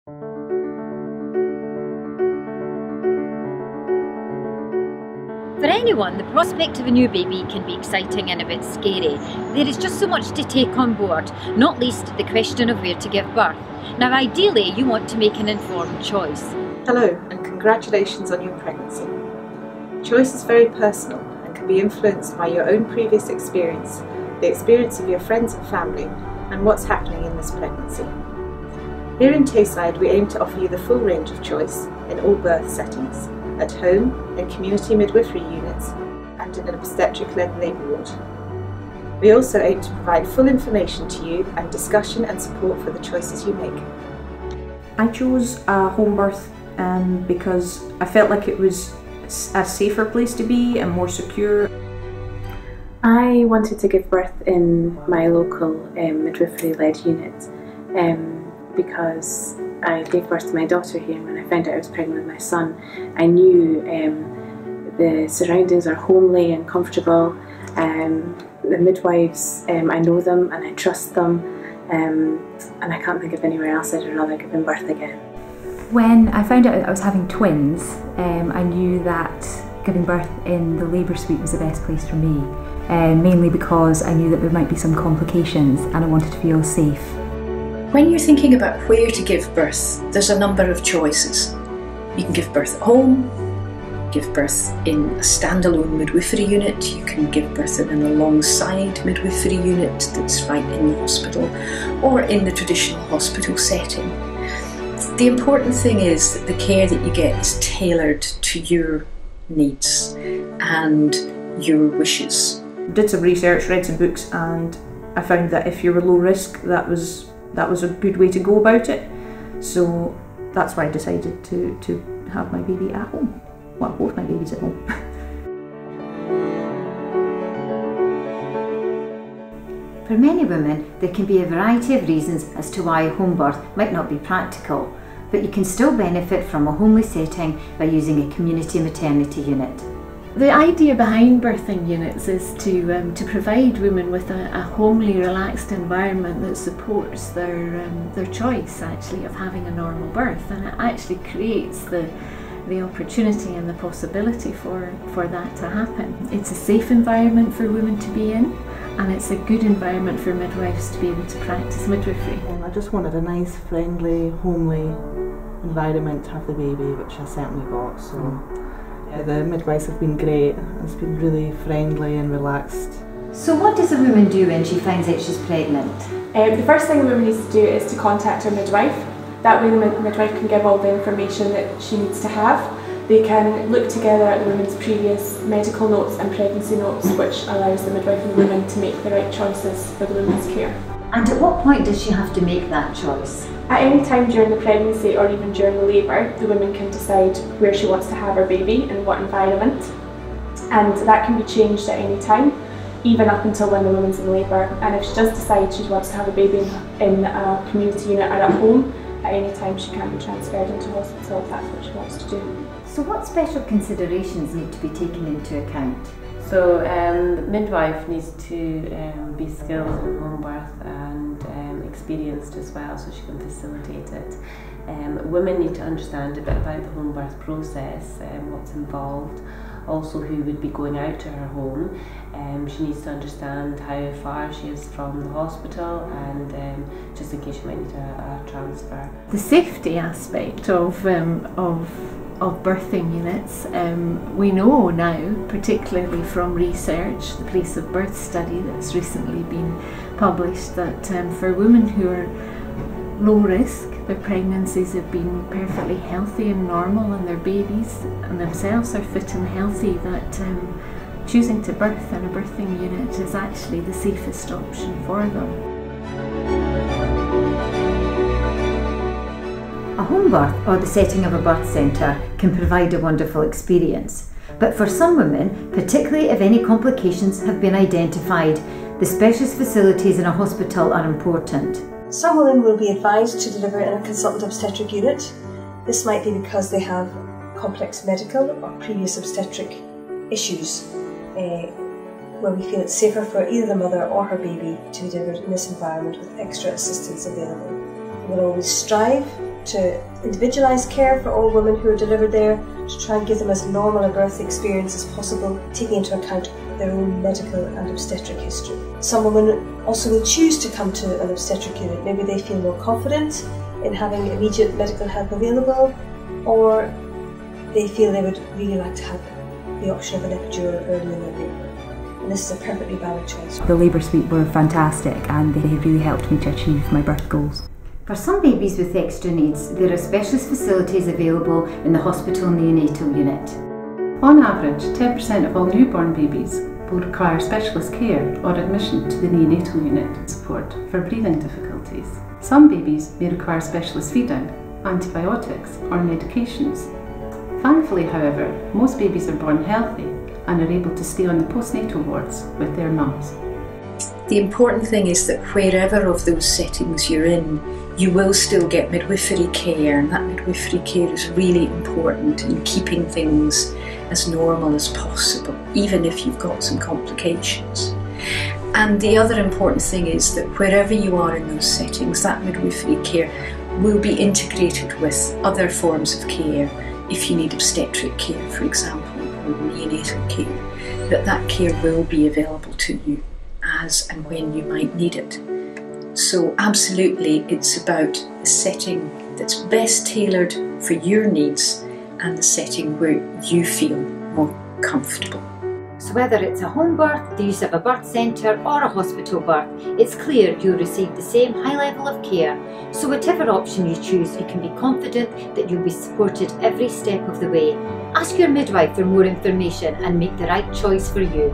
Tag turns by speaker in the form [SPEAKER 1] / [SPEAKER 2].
[SPEAKER 1] For anyone, the prospect of a new baby can be exciting and a bit scary. There is just so much to take on board, not least the question of where to give birth. Now ideally, you want to make an informed choice.
[SPEAKER 2] Hello and congratulations on your pregnancy. Choice is very personal and can be influenced by your own previous experience, the experience of your friends and family, and what's happening in this pregnancy. Here in Tayside, we aim to offer you the full range of choice in all birth settings, at home, in community midwifery units, and in an obstetric-led labour ward. We also aim to provide full information to you and discussion and support for the choices you make.
[SPEAKER 3] I chose a home birth because I felt like it was a safer place to be and more secure.
[SPEAKER 4] I wanted to give birth in my local midwifery-led unit because I gave birth to my daughter here, and when I found out I was pregnant with my son, I knew the surroundings are homely and comfortable. The midwives, I know them and I trust them, and I can't think of anywhere else I'd rather give birth again.
[SPEAKER 5] When I found out I was having twins, I knew that giving birth in the labour suite was the best place for me, mainly because I knew that there might be some complications and I wanted to feel safe.
[SPEAKER 6] When you're thinking about where to give birth, there's a number of choices. You can give birth at home, give birth in a standalone midwifery unit, you can give birth in an alongside midwifery unit that's right in the hospital, or in the traditional hospital setting. The important thing is that the care that you get is tailored to your needs and your wishes.
[SPEAKER 3] Did some research, read some books, and I found that if you were low risk, that was a good way to go about it. So that's why I decided to have my baby at home. Well, both my babies at home.
[SPEAKER 1] For many women, there can be a variety of reasons as to why home birth might not be practical, but you can still benefit from a homely setting by using a community maternity unit.
[SPEAKER 7] The idea behind birthing units is to provide women with a homely, relaxed environment that supports their choice actually of having a normal birth, and it actually creates the opportunity and the possibility for that to happen. It's a safe environment for women to be in, and it's a good environment for midwives to be able to practice midwifery.
[SPEAKER 8] I just wanted a nice, friendly, homely environment to have the baby, which I certainly got. So the midwives have been great. It's been really friendly and relaxed.
[SPEAKER 1] So what does a woman do when she finds out she's pregnant?
[SPEAKER 9] The first thing the woman needs to do is to contact her midwife. That way the midwife can give all the information that she needs to have. They can look together at the woman's previous medical notes and pregnancy notes, which allows the midwife and the woman to make the right choices for the woman's care.
[SPEAKER 1] And at what point does she have to make that choice?
[SPEAKER 9] At any time during the pregnancy or even during the labour, the woman can decide where she wants to have her baby and what environment. And that can be changed at any time, even up until when the woman's in labour. And if she does decide she wants to have a baby in a community unit or at home, at any time she can be transferred into hospital if that's what she wants to do.
[SPEAKER 1] So what special considerations need to be taken into account?
[SPEAKER 10] So the midwife needs to be skilled in home birth and experienced as well, so she can facilitate it. Women need to understand a bit about the home birth process, what's involved, also who would be going out to her home. She needs to understand how far she is from the hospital, and just in case she might need a transfer.
[SPEAKER 7] The safety aspect of birthing units, we know now, particularly from research, the Place of Birth study that's recently been published, that for women who are low risk, their pregnancies have been perfectly healthy and normal, and their babies and themselves are fit and healthy, that choosing to birth in a birthing unit is actually the safest option for them.
[SPEAKER 1] A home birth or the setting of a birth centre can provide a wonderful experience. But for some women, particularly if any complications have been identified, the specialist facilities in a hospital are important.
[SPEAKER 11] Some women will be advised to deliver in a consultant obstetric unit. This might be because they have complex medical or previous obstetric issues, where we feel it's safer for either the mother or her baby to be delivered in this environment with extra assistance available. We will always strive to individualise care for all women who are delivered there, to try and give them as normal a birth experience as possible, taking into account their own medical and obstetric history. Some women also will choose to come to an obstetric unit. Maybe they feel more confident in having immediate medical help available, or they feel they would really like to have the option of an epidural early in their labour. And this is a perfectly valid choice.
[SPEAKER 5] The labour suite were fantastic and they really helped me to achieve my birth goals.
[SPEAKER 1] For some babies with extra needs, there are specialist facilities available in the hospital neonatal unit.
[SPEAKER 12] On average, 10% of all newborn babies will require specialist care or admission to the neonatal unit support for breathing difficulties. Some babies may require specialist feeding, antibiotics or medications. Thankfully, however, most babies are born healthy and are able to stay on the postnatal wards with their mums.
[SPEAKER 6] The important thing is that wherever of those settings you're in, you will still get midwifery care, and that midwifery care is really important in keeping things as normal as possible, even if you've got some complications. And the other important thing is that wherever you are in those settings, that midwifery care will be integrated with other forms of care. If you need obstetric care, for example, or neonatal care, that care will be available to you as and when you might need it. So absolutely, it's about the setting that's best tailored for your needs and the setting where you feel more comfortable.
[SPEAKER 1] So whether it's a home birth, the use of a birth centre or a hospital birth, it's clear you'll receive the same high level of care. So whatever option you choose, you can be confident that you'll be supported every step of the way. Ask your midwife for more information and make the right choice for you.